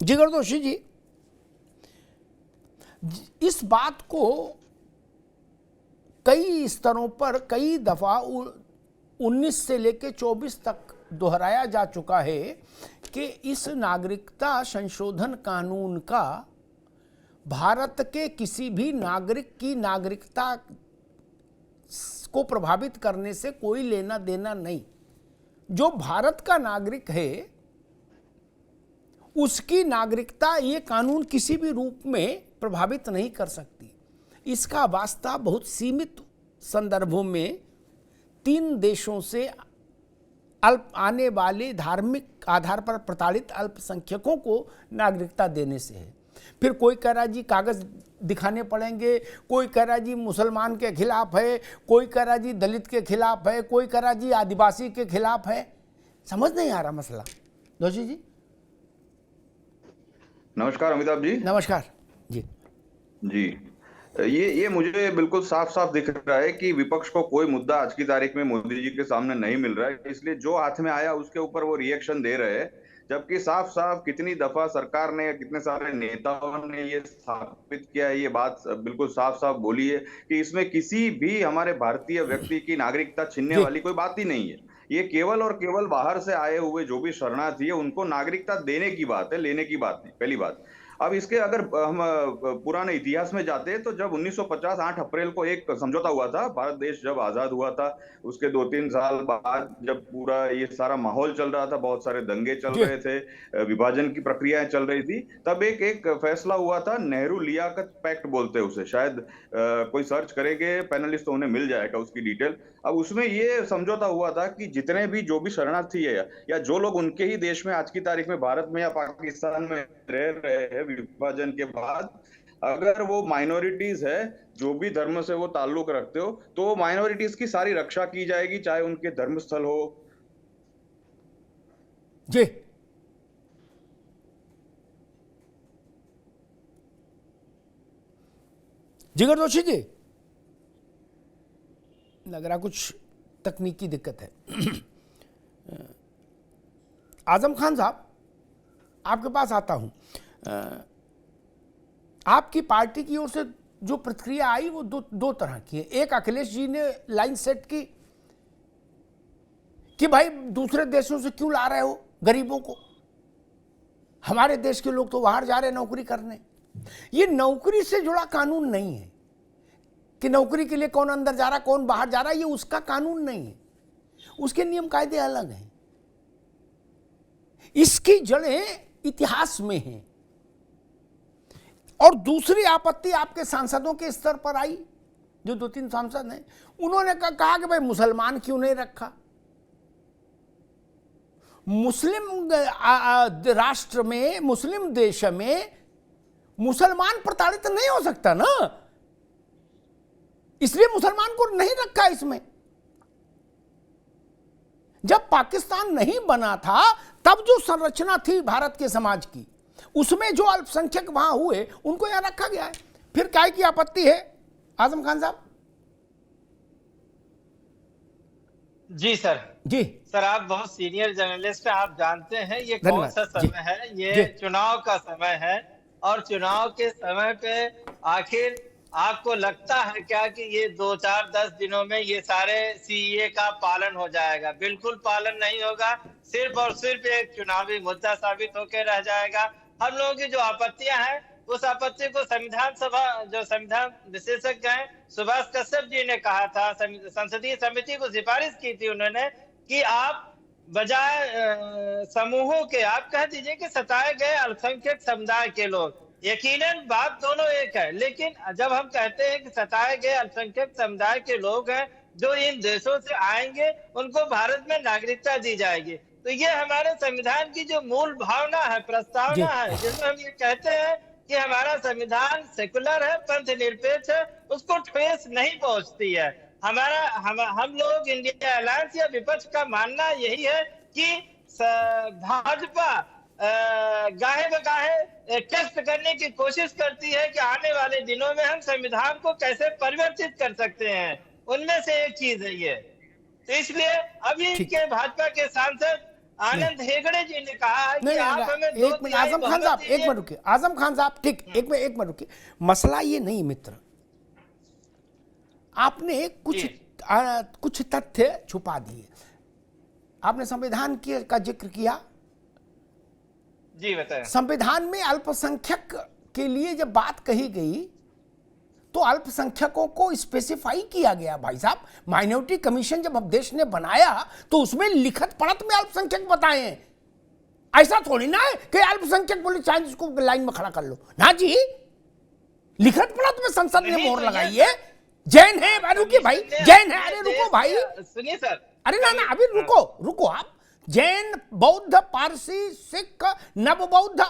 जिगर दोषी जी, इस बात को कई स्तरों पर कई दफा 19 से लेकर 24 तक दोहराया जा चुका है कि इस नागरिकता संशोधन कानून का भारत के किसी भी नागरिक की नागरिकता को प्रभावित करने से कोई लेना देना नहीं। जो भारत का नागरिक है उसकी नागरिकता ये कानून किसी भी रूप में प्रभावित नहीं कर सकती। इसका वास्ता बहुत सीमित संदर्भों में 3 देशों से अल्प आने वाले धार्मिक आधार पर प्रताड़ित अल्पसंख्यकों को नागरिकता देने से है। फिर कोई कह रहा जी कागज दिखाने पड़ेंगे, कोई कह रहा जी मुसलमान के खिलाफ है, कोई कह रहा जी दलित के खिलाफ है, कोई कह रहा जी आदिवासी के खिलाफ है। समझ नहीं आ रहा मसला। दोषी जी नमस्कार। अमिताभ जी नमस्कार। जी जी, ये मुझे बिल्कुल साफ साफ दिख रहा है कि विपक्ष को कोई मुद्दा आज की तारीख में मोदी जी के सामने नहीं मिल रहा है, इसलिए जो हाथ में आया उसके ऊपर वो रिएक्शन दे रहे हैं। जबकि साफ साफ कितनी दफा सरकार ने, कितने सारे नेताओं ने ये स्थापित किया है, ये बात बिल्कुल साफ साफ बोली है कि इसमें किसी भी हमारे भारतीय व्यक्ति की नागरिकता छीनने वाली कोई बात ही नहीं है। ये केवल और केवल बाहर से आए हुए जो भी शरणार्थी है उनको नागरिकता देने की बात है, लेने की बात नहीं। पहली बात। अब इसके अगर हम पुराने इतिहास में जाते हैं तो जब 1950 8 अप्रैल को एक समझौता हुआ था, भारत देश जब आजाद हुआ था, उसके 2-3 साल बाद जब पूरा ये सारा माहौल चल रहा था, बहुत सारे दंगे चल रहे थे, विभाजन की प्रक्रियाएं चल रही थी, तब एक फैसला हुआ था, नेहरू लियाकत पैक्ट बोलते हैं उसे। शायद कोई सर्च करेंगे पैनलिस्ट तो उन्हें मिल जाएगा उसकी डिटेल। अब उसमें ये समझौता हुआ था कि जितने भी जो भी शरणार्थी है या जो लोग उनके ही देश में आज की तारीख में भारत में या पाकिस्तान में रह रहे हैं विभाजन के बाद, अगर वो माइनॉरिटीज है, जो भी धर्म से वो ताल्लुक रखते हो, तो माइनॉरिटीज की सारी रक्षा की जाएगी, चाहे उनके धर्मस्थल हो। जी जिगर दोषी जी, लग रहा कुछ तकनीकी दिक्कत है। आजम खान साहब, आपके पास आता हूं। आपकी पार्टी की ओर से जो प्रतिक्रिया आई वो दो तरह की है। एक, अखिलेश जी ने लाइन सेट की कि भाई दूसरे देशों से क्यों ला रहे हो गरीबों को, हमारे देश के लोग तो बाहर जा रहे हैं नौकरी करने। ये नौकरी से जुड़ा कानून नहीं है कि नौकरी के लिए कौन अंदर जा रहा कौन बाहर जा रहा, ये उसका कानून नहीं है, उसके नियम कायदे अलग हैं। इसकी जड़ें इतिहास में हैं। और दूसरी आपत्ति आपके सांसदों के स्तर पर आई, जो 2-3 सांसद हैं, उन्होंने कहा कि भाई मुसलमान क्यों नहीं रखा। मुस्लिम राष्ट्र में, मुस्लिम देश में मुसलमान प्रताड़ित नहीं हो सकता ना, इसलिए मुसलमान को नहीं रखा इसमें। जब पाकिस्तान नहीं बना था तब जो संरचना थी भारत के समाज की, उसमें जो अल्पसंख्यक वहां हुए उनको यहां रखा गया है। फिर क्या की आपत्ति है आजम खान साहब? जी सर। जी सर, आप बहुत सीनियर जर्नलिस्ट हैं, आप जानते हैं ये कौन सा समय है। ये चुनाव का समय है, और चुनाव के समय पे आखिर आपको लगता है क्या कि ये 2-4-10 दिनों में ये सारे सीए का पालन हो जाएगा? बिल्कुल पालन नहीं होगा, सिर्फ और सिर्फ एक चुनावी मुद्दा साबित होकर रह जाएगा। हम लोगों की जो आपत्तियां हैं, उस आपत्ति को संविधान सभा, जो संविधान विशेषज्ञ हैं, सुभाष कश्यप जी ने कहा था, संसदीय समिति को सिफारिश की थी उन्होंने कि आप बजाय समूहों के आप कह दीजिए कि सताए गए अल्पसंख्यक समुदाय के लोग। यकीनन बात दोनों एक है, लेकिन जब हम कहते हैं कि सताए गए अल्पसंख्यक समुदाय के लोग हैं जो इन देशों से आएंगे, उनको भारत में नागरिकता दी जाएगी, तो ये हमारे संविधान की जो मूल भावना है, प्रस्तावना है, जिसमें हम ये कहते हैं कि हमारा संविधान सेकुलर है, पंथ निरपेक्ष है, उसको ठेस नहीं पहुंचती है। हम लोग इंडिया अलायंस या विपक्ष का मानना यही है कि भाजपा गाहे बगाहे टेस्ट करने की कोशिश करती है कि आने वाले दिनों में हम संविधान को कैसे परिवर्तित कर सकते हैं। उनमें से एक चीज है ये। तो इसलिए अभी के भाजपा के सांसद आनंद हेगड़े जी ने कहा कि नहीं, आप हमें एक मिनट आजम खान साहब, एक मिनट रुकिए, आजम खान साहब, ठीक, एक मिनट रुकिए। मसला ये नहीं मित्र, आपने कुछ तथ्य छुपा दिए। आपने संविधान का जिक्र किया। जी बताएं। संविधान में अल्पसंख्यक के लिए जब बात कही गई तो अल्पसंख्यकों को स्पेसिफाई किया गया। भाई साहब, माइनॉरिटी कमीशन जब अब देश ने बनाया तो उसमें लिखत पढ़त में अल्पसंख्यक बताए हैं। ऐसा थोड़ी ना है कि अल्पसंख्यक बोले चाहे जिसको लाइन में खड़ा कर लो ना जी, लिखत पढ़त में संसद ने मोहर लगाई है। जैन है, रुकिए भाई, जैन है, अरे रुको भाई, सुनिए सर, अरे ना अभी रुको आप। जैन, बौद्ध, पारसी, सिख, नव बौद्ध,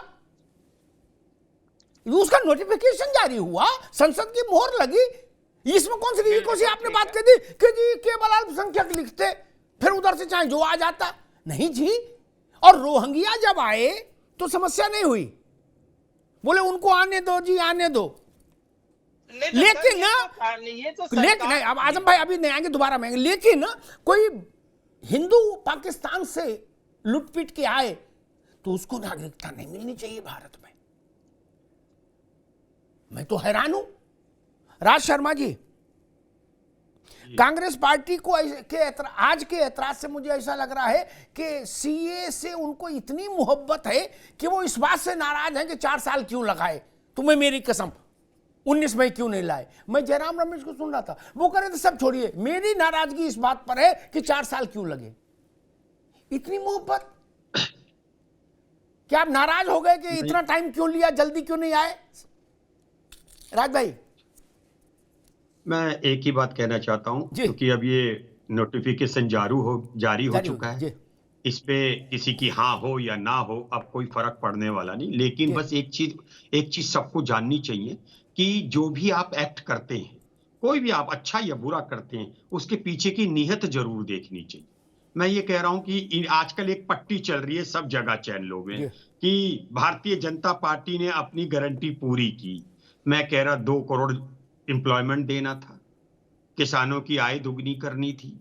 उसका नोटिफिकेशन जारी हुआ, संसद की मोहर लगी। इसमें कौन सी आपने बात कह दी कि जी केवल अल्पसंख्यक लिखते, फिर उधर से चाहे जो आ जाता? नहीं जी। और रोहिंग्या जब आए तो समस्या नहीं हुई, बोले उनको आने दो जी, आने दो। लेकिन नहीं, अब आजम भाई अभी नहीं आएंगे, दोबारा में आएंगे। लेकिन कोई हिंदू पाकिस्तान से लुटपीट के आए तो उसको नागरिकता नहीं मिलनी चाहिए भारत में। मैं तो हैरान हूं। राज शर्मा जी, कांग्रेस पार्टी को आज के ऐतराज से मुझे ऐसा लग रहा है कि सीए से उनको इतनी मोहब्बत है कि वो इस बात से नाराज हैं कि 4 साल क्यों लगाए, तुम्हें मेरी कसम 19 मई क्यों नहीं लाए। मैं जयराम रमेश को सुन रहा था, वो कह रहे थे सब छोड़िए, मेरी नाराजगी इस बात पर है कि 4 साल क्यों लगे। इतनी मोहब्बत, क्या आप नाराज हो गए कि इतना टाइम क्यों लिया, जल्दी क्यों नहीं आए? राज भाई, मैं एक ही बात कहना चाहता हूं, क्योंकि अब ये नोटिफिकेशन जारी हो चुका है, इस पे किसी की हाँ हो या ना हो अब कोई फर्क पड़ने वाला नहीं। लेकिन बस एक चीज सबको जाननी चाहिए कि जो भी आप एक्ट करते हैं, कोई भी आप अच्छा या बुरा करते हैं, उसके पीछे की नीयत जरूर देखनी चाहिए। मैं ये कह रहा हूं कि आजकल एक पट्टी चल रही है सब जगह चैनलों में कि भारतीय जनता पार्टी ने अपनी गारंटी पूरी की। मैं कह रहा 2 करोड़ एम्प्लॉयमेंट देना था, किसानों की आय दुगनी करनी थी,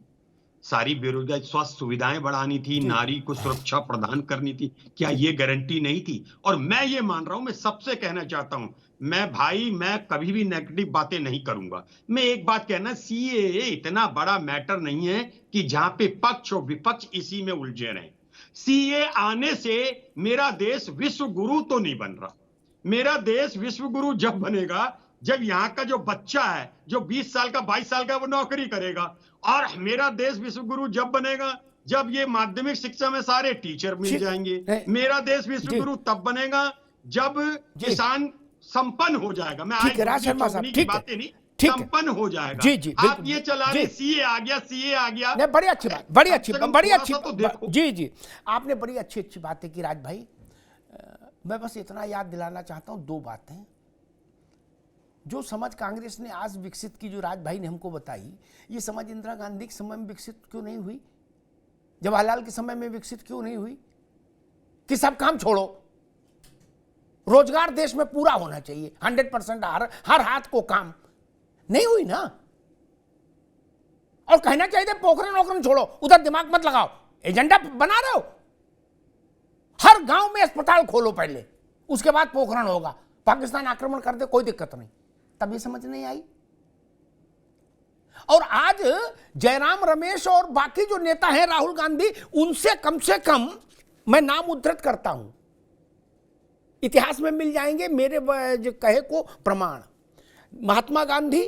सारी बेरोजगार स्वास्थ्य सुविधाएं बढ़ानी थी, नारी को सुरक्षा प्रदान करनी थी। क्या ये गारंटी नहीं थी? और मैं ये मान रहा हूं, मैं सबसे कहना चाहता हूं, मैं कभी भी नेगेटिव बातें नहीं करूंगा। मैं एक बात कहना, सीएए इतना बड़ा मैटर नहीं है कि जहां पे पक्ष और विपक्ष इसी में उलझे रहे। सीए आने से मेरा देश विश्व गुरु तो नहीं बन रहा। मेरा देश विश्व गुरु जब बनेगा जब यहाँ का जो बच्चा है, जो 20 साल का 22 साल का, वो नौकरी करेगा। और मेरा देश विश्व गुरु जब बनेगा जब ये माध्यमिक शिक्षा में सारे टीचर मिल जाएंगे। मेरा देश विश्व गुरु तब बनेगा जब किसान संपन्न हो जाएगा। मैं आज की बातें नहीं, संपन्न हो जाएगा। जी जी, आप ये चला रहे सीए आ गया। बड़ी अच्छी बात, बड़ी अच्छी तो जी, आपने बड़ी अच्छी बातें की राज भाई। मैं बस इतना याद दिलाना चाहता हूं 2 बातें। जो समझ कांग्रेस ने आज विकसित की, जो राज भाई ने हमको बताई, ये समझ इंदिरा गांधी के समय में विकसित क्यों नहीं हुई, जवाहरलाल के समय में विकसित क्यों नहीं हुई कि सब काम छोड़ो, रोजगार देश में पूरा होना चाहिए, 100% हर हाथ को काम, नहीं हुई ना। और कहना चाहिए पोखरण वोखरण छोड़ो, उधर दिमाग मत लगाओ, एजेंडा बना रहे हो, हर गांव में अस्पताल खोलो पहले, उसके बाद पोखरण होगा, पाकिस्तान आक्रमण कर दे कोई दिक्कत नहीं। तब ये समझ नहीं आई। और आज जयराम रमेश और बाकी जो नेता हैं, राहुल गांधी, उनसे कम से कम मैं नाम उद्धृत करता हूं, इतिहास में मिल जाएंगे मेरे जो कहे को प्रमाण। महात्मा गांधी,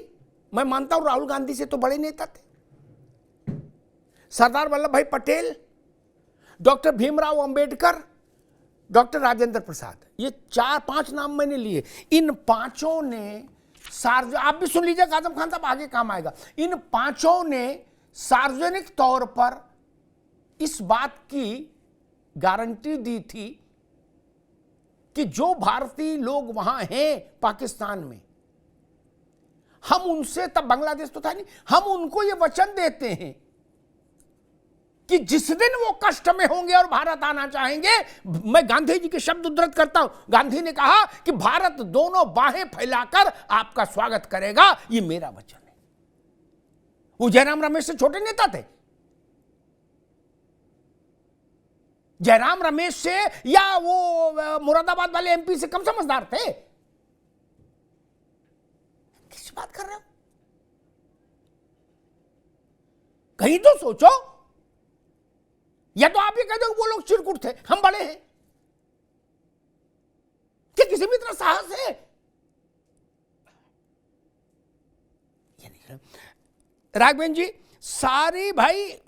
मैं मानता हूं राहुल गांधी से तो बड़े नेता थे, सरदार वल्लभ भाई पटेल, डॉक्टर भीमराव अंबेडकर, डॉक्टर राजेंद्र प्रसाद, ये 4-5 नाम मैंने लिए। इन पांचों ने आप भी सुन लीजिए आजम खान साहब, आगे काम आएगा। इन पांचों ने सार्वजनिक तौर पर इस बात की गारंटी दी थी कि जो भारतीय लोग वहां हैं पाकिस्तान में, हम उनसे, तब बांग्लादेश तो था नहीं, हम उनको ये वचन देते हैं कि जिस दिन वो कष्ट में होंगे और भारत आना चाहेंगे, मैं गांधी जी के शब्द उद्धृत करता हूं, गांधी ने कहा कि भारत दोनों बाहें फैलाकर आपका स्वागत करेगा, ये मेरा वचन है। वो जयराम रमेश से छोटे नेता थे, जयराम रमेश से या वो मुरादाबाद वाले एमपी से कम समझदार थे? किस बात कर रहे हो? कहीं तो सोचो। या तो आप ये कह दो वो लोग चिरकुट थे, हम बड़े हैं। कि किसी भी तरह साहस है? राघवेंद्र जी, सारी भाई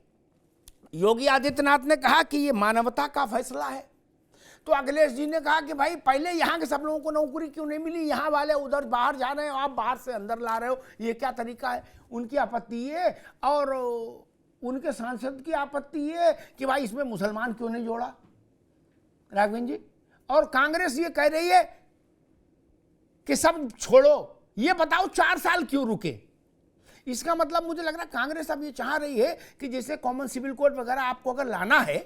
योगी आदित्यनाथ ने कहा कि ये मानवता का फैसला है, तो अखिलेश जी ने कहा कि भाई पहले यहाँ के सब लोगों को नौकरी क्यों नहीं मिली, यहाँ वाले उधर बाहर जा रहे हो, आप बाहर से अंदर ला रहे हो, ये क्या तरीका है? उनकी आपत्ति ये, और उनके सांसद की आपत्ति ये कि भाई इसमें मुसलमान क्यों नहीं जोड़ा, राघवेंद्र जी। और कांग्रेस ये कह रही है कि सब छोड़ो, ये बताओ 4 साल क्यों रुके? इसका मतलब मुझे लग रहा है कांग्रेस अब ये चाह रही है कि जैसे कॉमन सिविल कोड वगैरह आपको अगर लाना है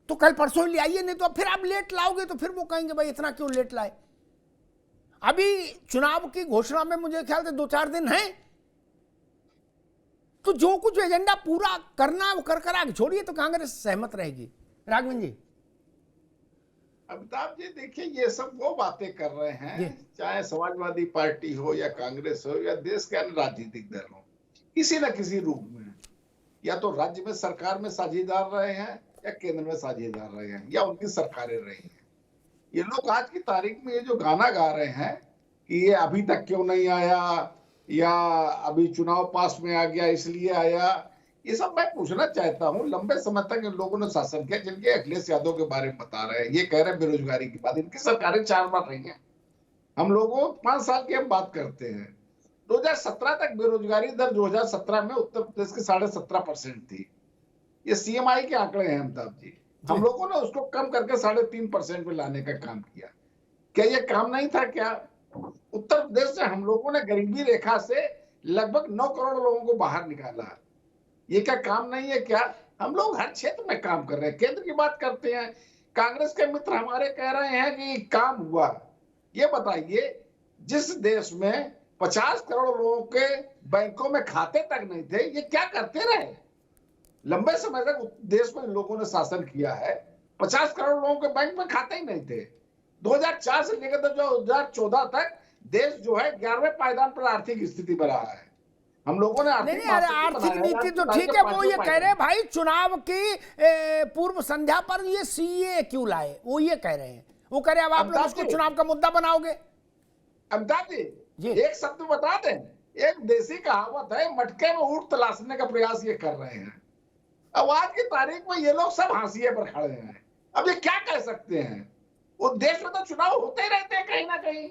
तो कल परसों ले आइए, नहीं तो फिर आप लेट लाओगे तो फिर वो कहेंगे भाई इतना क्यों लेट लाए। अभी चुनाव की घोषणा में मुझे ख्याल से 2-4 दिन है, तो जो कुछ एजेंडा पूरा करना वो कर आगे छोड़िए, तो कांग्रेस सहमत रहेगी। राघवेंद्र जी। अमिताभ जी देखिए, ये सब वो बातें कर रहे हैं, चाहे समाजवादी पार्टी हो या कांग्रेस हो या देश के अन्य राजनीतिक दल हो, किसी न किसी रूप में या तो राज्य में सरकार में साझेदार रहे हैं या केंद्र में साझेदार रहे हैं या उनकी सरकारें रही हैं। ये लोग आज की तारीख में ये जो गाना गा रहे हैं कि ये अभी तक क्यों नहीं आया या अभी चुनाव पास में आ गया इसलिए आया, ये सब मैं पूछना चाहता हूं। लंबे समय तक इन लोगों ने शासन किया, जिनके अखिलेश यादव के बारे में बता रहे हैं, ये कह रहे हैं बेरोजगारी की बात, इनकी सरकारें 4 बार रही हैं। हम लोगों 5 साल की हम बात करते हैं। 2017 तक बेरोजगारी दर 2017 में उत्तर प्रदेश की 17.5% थी। ये सीएमआई के आंकड़े हैं अमिताभ जी। हम लोगों ने उसको कम करके 3.5% में लाने का काम किया। क्या ये काम नहीं था क्या? उत्तर प्रदेश से हम लोगों ने गरीबी रेखा से लगभग 9 करोड़ लोगों को बाहर निकाला। ये क्या काम नहीं है क्या? हम लोग हर क्षेत्र में काम कर रहे हैं। केंद्र की बात करते हैं, कांग्रेस के मित्र हमारे कह रहे हैं कि काम हुआ। ये बताइए, जिस देश में 50 करोड़ लोगों के बैंकों में खाते तक नहीं थे, ये क्या करते रहे? लंबे समय तक देश में लोगों ने शासन किया है, 50 करोड़ लोगों के बैंक में खाते ही नहीं थे। 2004 से लेकर 2014 तक देश जो है 11वें पायदान पर आर्थिक स्थिति पर रहा है। हम लोगों ने आर्थिक नीति तो ठीक है, वो ये कह रहे हैं भाई चुनाव की पूर्व संध्या पर ये सीए क्यों लाए, वो ये कह रहे हैं। वो कह रहे हैं अब आप लोग उसको चुनाव का मुद्दा बनाओगे। अमिताभ जी एक शब्द बता दें, एक देसी कहावत है, मटके में ऊंट तलाशने का प्रयास ये कर रहे हैं। अब आज की तारीख में ये लोग सब हाशिए पर खड़े हैं। अब ये क्या कह सकते हैं? वो देश में तो चुनाव होते ही रहते हैं, कहीं ना कहीं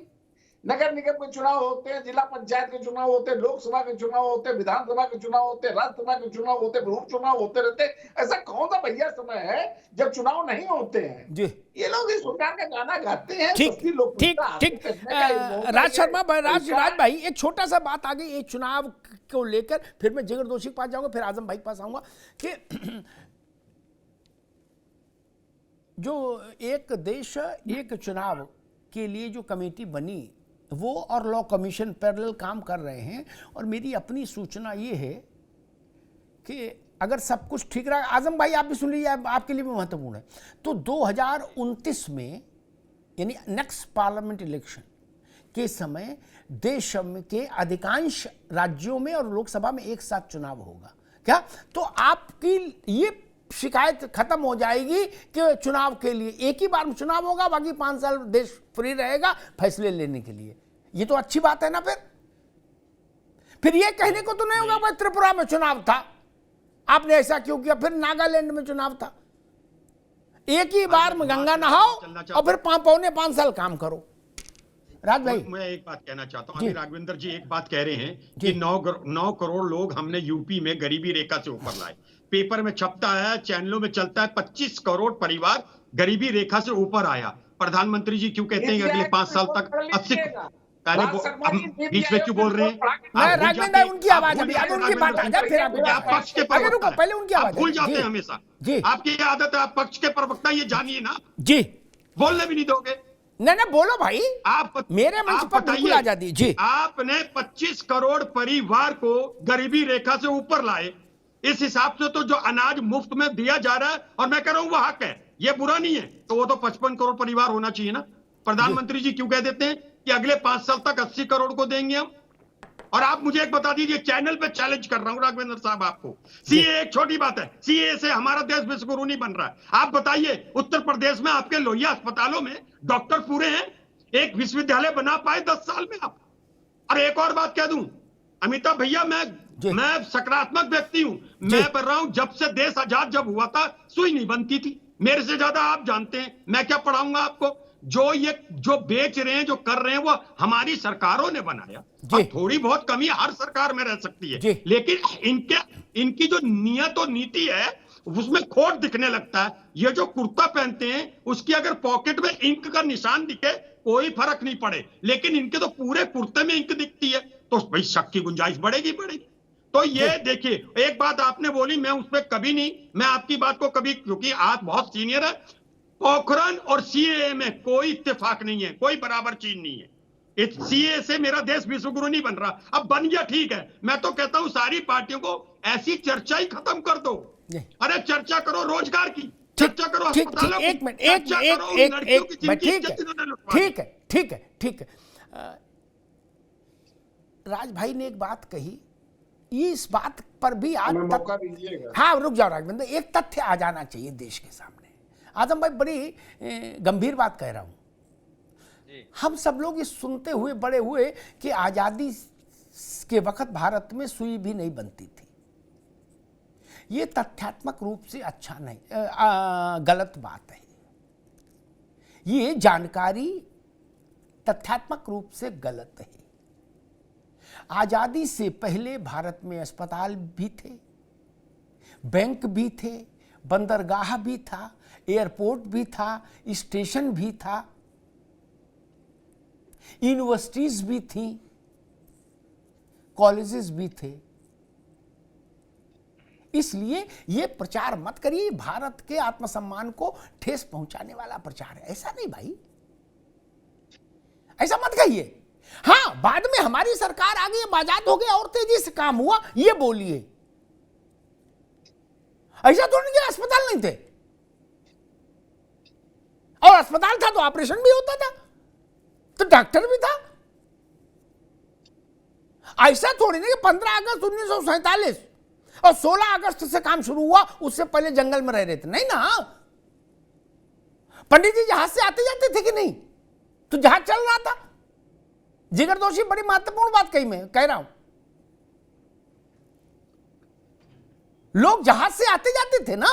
नगर निगम के चुनाव होते हैं, जिला पंचायत के चुनाव होते हैं, लोकसभा के चुनाव होते हैं, विधानसभा के चुनाव होते हैं, राज्यसभा के चुनाव होते हैं, उपचुनाव होते रहते हैं। ऐसा कौन सा भैया समय है जब चुनाव नहीं होते हैं? जी ये लोग इस प्रकार का गाना गाते हैं। ठीक ठीक राज शर्मा, राज भाई एक छोटा सा बात आ गई एक चुनाव को लेकर, फिर मैं जिगर दोषी के पास जाऊंगा, फिर आजम भाई के पास आऊंगा कि जो एक देश एक चुनाव के लिए जो कमेटी बनी वो और लॉ कमीशन पैरेलल काम कर रहे हैं। और मेरी अपनी सूचना ये है कि अगर सब कुछ ठीक रहा, आजम भाई आप भी सुन लीजिए, आपके लिए भी महत्वपूर्ण है, तो 2029 में यानी नेक्स्ट पार्लियामेंट इलेक्शन के समय देश के अधिकांश राज्यों में और लोकसभा में एक साथ चुनाव होगा क्या? तो आपकी ये शिकायत खत्म हो जाएगी कि चुनाव के लिए एक ही बार चुनाव होगा, बाकी 5 साल देश फ्री रहेगा फैसले लेने के लिए। ये तो अच्छी बात है ना। फिर ये कहने को तो नहीं होगा भाई त्रिपुरा में चुनाव था, आपने ऐसा क्यों किया, फिर नागालैंड में चुनाव था। एक ही बार में गंगा नहाओ और फिर 5 साल काम करो। राज भाई मैं एक बात कहना चाहता हूँ, अभी राघवेंद्र जी एक बात कह रहे हैं कि 9 करोड़ लोग हमने यूपी में गरीबी रेखा से ऊपर लाए। पेपर में छपता है, चैनलों में चलता है, 25 करोड़ परिवार गरीबी रेखा से ऊपर आया। प्रधानमंत्री जी क्यों कहते हैं कि अगले 5 साल तक 80 बीच में क्यों बोल रहे हैं? राघवेंद्र उनकी आवाज अभी उनकी बात आ जाए, फिर आप पक्ष के प्रवक्ता पहले उनकी आवाज भूल जाते हैं हमेशा। आपकी ये आदत है, आप पक्ष के प्रवक्ता, ये जानिए ना जी, बोलने भी नहीं दोगे। नहीं बोलो भाई, आप मेरे मंच पर बिल्कुल आजादी जी। आपने 25 करोड़ परिवार को गरीबी रेखा से ऊपर लाए, इस हिसाब से तो जो अनाज मुफ्त में दिया जा रहा है और मैं कह रहा हूं वो हक है, ये बुरा नहीं है, तो वो तो 55 करोड़ परिवार होना चाहिए ना। प्रधानमंत्री जी क्यों कह देते हैं कि अगले 5 साल तक 80 करोड़ को देंगे हम? और आप मुझे एक बता दीजिए, चैनल पे चैलेंज कर रहा हूं राघवेंद्र साहब आपको, सीए एक छोटी बात है, सीए से हमारा देश विश्वगुरु नहीं बन रहा है। आप बताइए उत्तर प्रदेश में आपके लोहिया अस्पतालों में डॉक्टर पूरे हैं, एक विश्वविद्यालय बना पाए 10 साल में आप? और एक और बात कह दूं अमिताभ भैया, मैं सकारात्मक व्यक्ति हूं, मैं बोल रहा हूं जब से देश आजाद जब हुआ था सुई नहीं बनती थी, मेरे से ज्यादा आप जानते हैं, मैं क्या पढ़ाऊंगा आपको। जो बेच रहे हैं, जो कर रहे हैं, वो हमारी सरकारों ने बनाया। थोड़ी बहुत कमी हर सरकार में रह सकती है, लेकिन इनकी जो नियत और नीति है उसमें खोट दिखने लगता है। ये जो कुर्ता पहनते हैं उसकी अगर पॉकेट में इंक का निशान दिखे कोई फर्क नहीं पड़े, लेकिन इनके तो पूरे कुर्ते में इंक दिखती है, तो भाई शक की गुंजाइश बढ़ेगी। तो ये देखिए, एक बात आपने बोली, मैं उस पर कभी नहीं, मैं आपकी बात को कभी, क्योंकि आप बहुत सीनियर है, पोखरण और सीएए में कोई इत्तेफाक नहीं है, कोई बराबर चीज नहीं है। इस सीएए से मेरा देश विश्वगुरु नहीं बन रहा, अब बन गया ठीक है, मैं तो कहता हूं सारी पार्टियों को ऐसी चर्चा ही खत्म कर दो। अरे चर्चा करो रोजगार की, चर्चा करो अस्पतालों की, एक मिनट, ठीक है। राज भाई ने एक बात कही, ये इस बात पर भी आज मौका दीजिएगा। हाँ रुक जाओ राघवेंद्र, एक तथ्य आ जाना चाहिए देश के सामने। आजम भाई बड़ी गंभीर बात कह रहा हूं, हम सब लोग ये सुनते हुए बड़े हुए कि आजादी के वक्त भारत में सुई भी नहीं बनती थी। ये तथ्यात्मक रूप से अच्छा नहीं, गलत बात है। ये जानकारी तथ्यात्मक रूप से गलत है। आजादी से पहले भारत में अस्पताल भी थे, बैंक भी थे, बंदरगाह भी था, एयरपोर्ट भी था, स्टेशन भी था, यूनिवर्सिटीज भी थी, कॉलेजेस भी थे। इसलिए ये प्रचार मत करिए, भारत के आत्मसम्मान को ठेस पहुंचाने वाला प्रचार है। ऐसा नहीं भाई, ऐसा मत कहिए। हाँ, बाद में हमारी सरकार आ गई, आजाद हो गया और तेजी से काम हुआ, ये बोलिए। ऐसा तो नहीं कि अस्पताल नहीं थे, और अस्पताल था तो ऑपरेशन भी होता था, तो डॉक्टर भी था। ऐसा थोड़ी नहीं कि 15 अगस्त 1947 और 16 अगस्त से काम शुरू हुआ, उससे पहले जंगल में रह रहे थे, नहीं ना। पंडित जी जहाज से आते जाते थे कि नहीं? तो जहाज चल रहा था। जिगर दोषी बड़ी महत्वपूर्ण बात कही, मैं कह रहा हूं, लोग जहाज से आते जाते थे ना,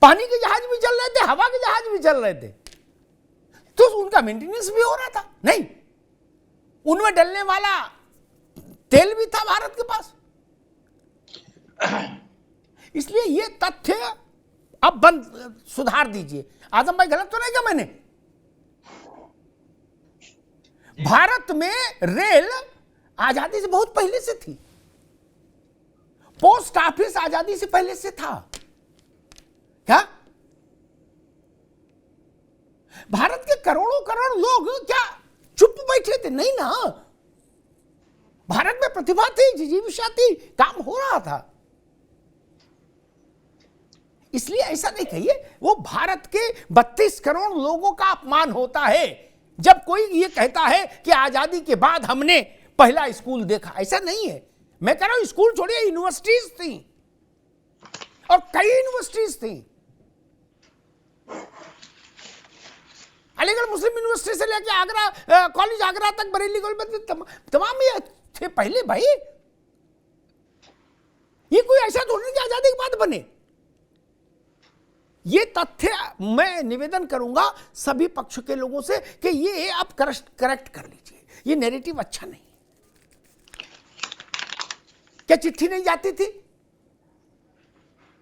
पानी के जहाज भी चल रहे थे, हवा के जहाज भी चल रहे थे, तो उनका मेंटेनेंस भी हो रहा था। नहीं, उनमें डलने वाला तेल भी था भारत के पास। इसलिए ये तथ्य अब बंद, सुधार दीजिए। आजम भाई गलत तो नहीं कहा मैंने? भारत में रेल आजादी से बहुत पहले से थी, पोस्ट ऑफिस आजादी से पहले से था। क्या भारत के करोड़ों करोड़ लोग क्या चुप बैठे थे? नहीं ना, भारत में प्रतिभा थी, जिजीविषा थी, काम हो रहा था। इसलिए ऐसा नहीं कहिए, वो भारत के 32 करोड़ लोगों का अपमान होता है जब कोई ये कहता है कि आजादी के बाद हमने पहला स्कूल देखा। ऐसा नहीं है। मैं कह रहा हूं स्कूल छोड़िए, यूनिवर्सिटीज थी, और कई यूनिवर्सिटीज थी। अलीगढ़ मुस्लिम यूनिवर्सिटी से लेकर आगरा कॉलेज, आगरा तक, बरेली कॉलेज, तमाम ये थे पहले भाई। ये कोई ऐसा थोड़ी नहीं कि आजादी के बाद बने। ये तथ्य मैं निवेदन करूंगा सभी पक्ष के लोगों से कि ये आप करेक्ट कर लीजिए। ये नैरेटिव अच्छा नहीं। क्या चिट्ठी नहीं जाती थी?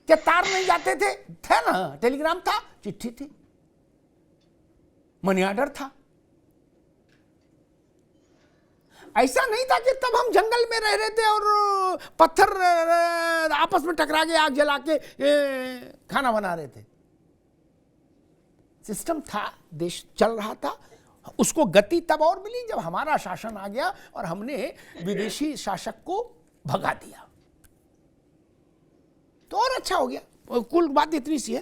क्या तार नहीं जाते थे? था ना, टेलीग्राम था, चिट्ठी थी, मनी ऑर्डर था। ऐसा नहीं था कि तब हम जंगल में रह रहे थे और पत्थर आपस में टकरा के आग जला के खाना बना रहे थे। सिस्टम था, देश चल रहा था। उसको गति तब और मिली जब हमारा शासन आ गया और हमने विदेशी शासक को भगा दिया। तो और अच्छा हो गया। कुल बात इतनी सी है।